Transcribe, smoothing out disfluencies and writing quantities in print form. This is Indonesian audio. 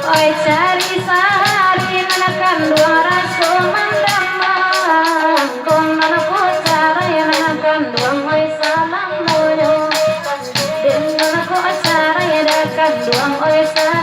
Oi cari sari nanakan dua rasu mandamang kong nanaku cara ya nanakan dua oi salam moyo den nanaku cara ya dakan dua oi salam